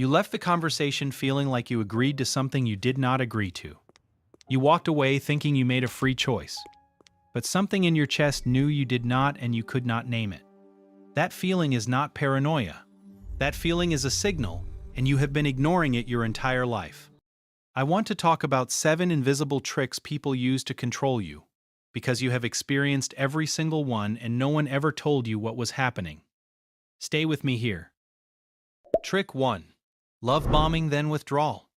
You left the conversation feeling like you agreed to something you did not agree to. You walked away thinking you made a free choice. But something in your chest knew you did not and you could not name it. That feeling is not paranoia. That feeling is a signal, and you have been ignoring it your entire life. I want to talk about 7 invisible tricks people use to control you, because you have experienced every single one and no one ever told you what was happening. Stay with me here. Trick 1. Love bombing, then withdrawal.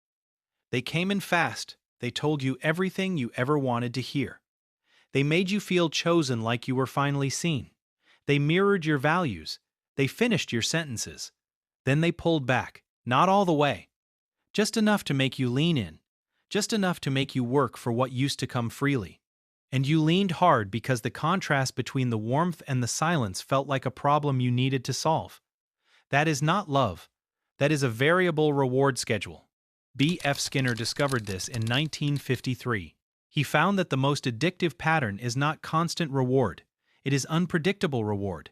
They came in fast. They told you everything you ever wanted to hear. They made you feel chosen, like you were finally seen. They mirrored your values. They finished your sentences. Then they pulled back, not all the way. Just enough to make you lean in. Just enough to make you work for what used to come freely. And you leaned hard because the contrast between the warmth and the silence felt like a problem you needed to solve. That is not love. That is a variable reward schedule. B.F. Skinner discovered this in 1953. He found that the most addictive pattern is not constant reward. It is unpredictable reward.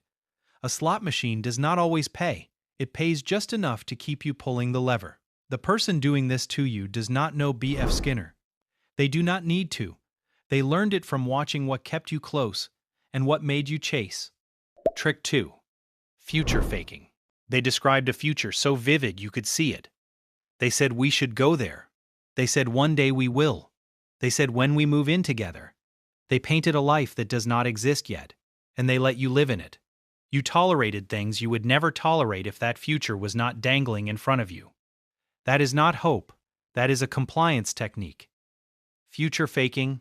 A slot machine does not always pay. It pays just enough to keep you pulling the lever. The person doing this to you does not know B.F. Skinner. They do not need to. They learned it from watching what kept you close and what made you chase. Trick 2. Future faking. They described a future so vivid you could see it. They said we should go there. They said one day we will. They said when we move in together. They painted a life that does not exist yet, and they let you live in it. You tolerated things you would never tolerate if that future was not dangling in front of you. That is not hope. That is a compliance technique. Future faking.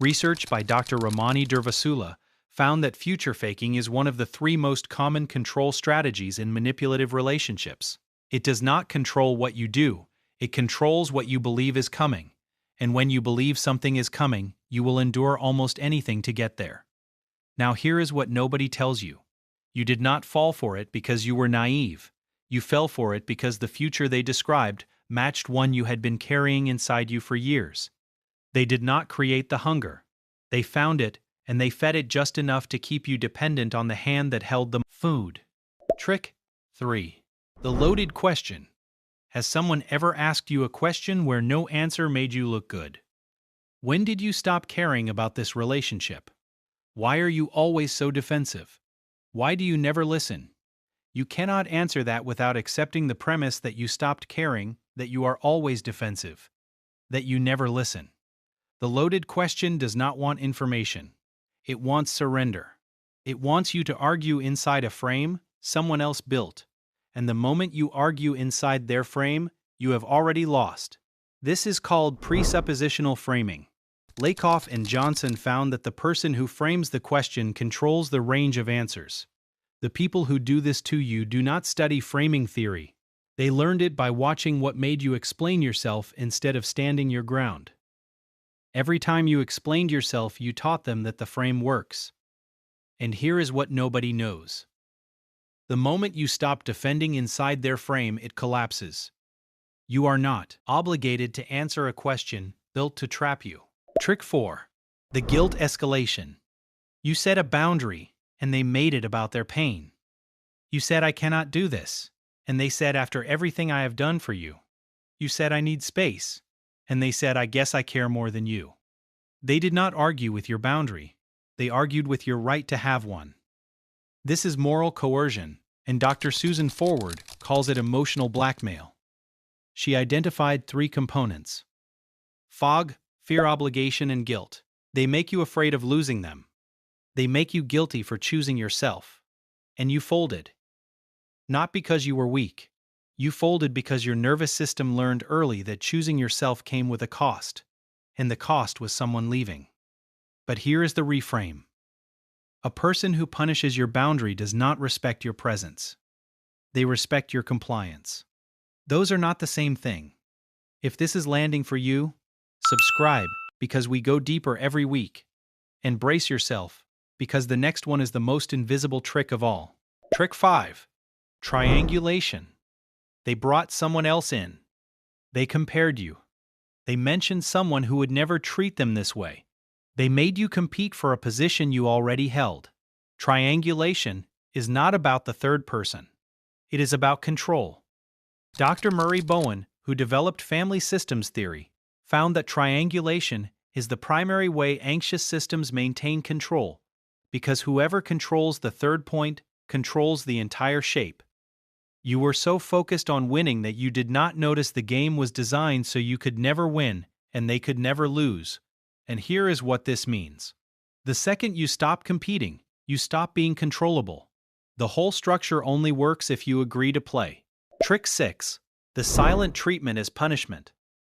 Research by Dr. Ramani Durvasula found that future faking is one of the 3 most common control strategies in manipulative relationships. It does not control what you do. It controls what you believe is coming. And when you believe something is coming, you will endure almost anything to get there. Now here is what nobody tells you. You did not fall for it because you were naive. You fell for it because the future they described matched one you had been carrying inside you for years. They did not create the hunger. They found it, and they fed it just enough to keep you dependent on the hand that held the food. Trick 3. The loaded question. Has someone ever asked you a question where no answer made you look good? When did you stop caring about this relationship? Why are you always so defensive? Why do you never listen? You cannot answer that without accepting the premise that you stopped caring, that you are always defensive, that you never listen. The loaded question does not want information. It wants surrender. It wants you to argue inside a frame someone else built. And the moment you argue inside their frame, you have already lost. This is called presuppositional framing. Lakoff and Johnson found that the person who frames the question controls the range of answers. The people who do this to you do not study framing theory. They learned it by watching what made you explain yourself instead of standing your ground. Every time you explained yourself, you taught them that the frame works. And here is what nobody knows. The moment you stop defending inside their frame, it collapses. You are not obligated to answer a question built to trap you. Trick 4. The guilt escalation. You set a boundary, and they made it about their pain. You said, I cannot do this, and they said, after everything I have done for you. You said, I need space, and they said, I guess I care more than you. They did not argue with your boundary. They argued with your right to have one. This is moral coercion, and Dr. Susan Forward calls it emotional blackmail. She identified 3 components. Fog, fear, obligation, and guilt. They make you afraid of losing them. They make you guilty for choosing yourself. And you folded. Not because you were weak. You folded because your nervous system learned early that choosing yourself came with a cost, and the cost was someone leaving. But here is the reframe. A person who punishes your boundary does not respect your presence. They respect your compliance. Those are not the same thing. If this is landing for you, subscribe, because we go deeper every week. And brace yourself, because the next one is the most invisible trick of all. Trick 5. Triangulation. They brought someone else in. They compared you. They mentioned someone who would never treat them this way. They made you compete for a position you already held. Triangulation is not about the third person. It is about control. Dr. Murray Bowen, who developed family systems theory, found that triangulation is the primary way anxious systems maintain control, because whoever controls the third point controls the entire shape. You were so focused on winning that you did not notice the game was designed so you could never win and they could never lose. And here is what this means. The second you stop competing, you stop being controllable. The whole structure only works if you agree to play. Trick 6. The silent treatment as punishment.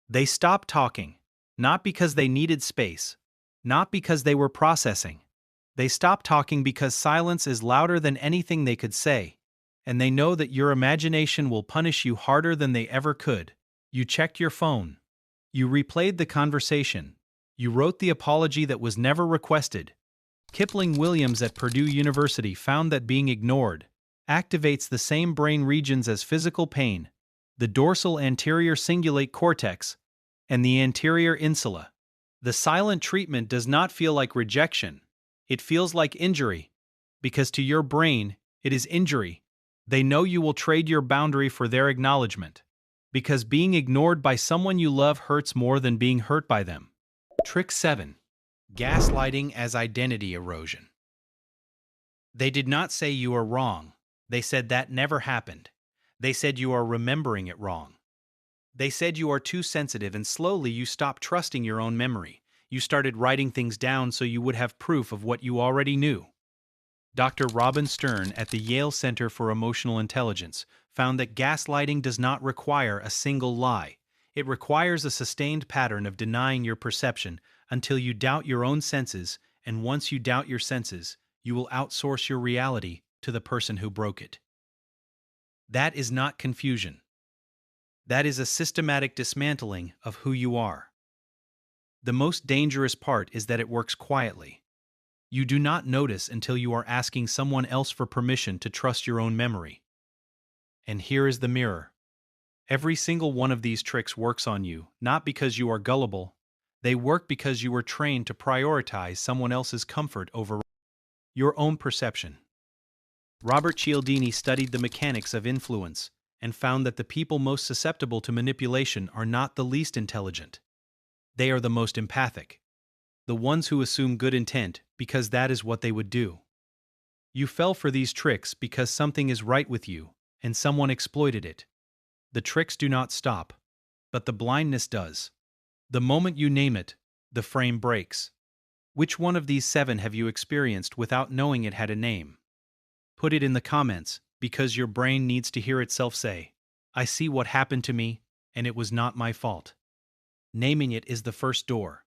They stopped talking, not because they needed space, not because they were processing. They stopped talking because silence is louder than anything they could say, and they know that your imagination will punish you harder than they ever could. You checked your phone. You replayed the conversation. You wrote the apology that was never requested. Kipling Williams at Purdue University found that being ignored activates the same brain regions as physical pain, the dorsal anterior cingulate cortex, and the anterior insula. The silent treatment does not feel like rejection. It feels like injury, because to your brain, it is injury. They know you will trade your boundary for their acknowledgement, because being ignored by someone you love hurts more than being hurt by them. Trick 7. Gaslighting as identity erosion. They did not say you are wrong. They said that never happened. They said you are remembering it wrong. They said you are too sensitive, and slowly you stopped trusting your own memory. You started writing things down so you would have proof of what you already knew. Dr. Robin Stern at the Yale Center for Emotional Intelligence found that gaslighting does not require a single lie. It requires a sustained pattern of denying your perception until you doubt your own senses, and once you doubt your senses, you will outsource your reality to the person who broke it. That is not confusion. That is a systematic dismantling of who you are. The most dangerous part is that it works quietly. You do not notice until you are asking someone else for permission to trust your own memory. And here is the mirror. Every single one of these tricks works on you, not because you are gullible. They work because you were trained to prioritize someone else's comfort over your own perception. Robert Cialdini studied the mechanics of influence and found that the people most susceptible to manipulation are not the least intelligent. They are the most empathic. The ones who assume good intent because that is what they would do. You fell for these tricks because something is right with you and someone exploited it. The tricks do not stop, but the blindness does. The moment you name it, the frame breaks. Which one of these 7 have you experienced without knowing it had a name? Put it in the comments, because your brain needs to hear itself say, "I see what happened to me, and it was not my fault." Naming it is the first door.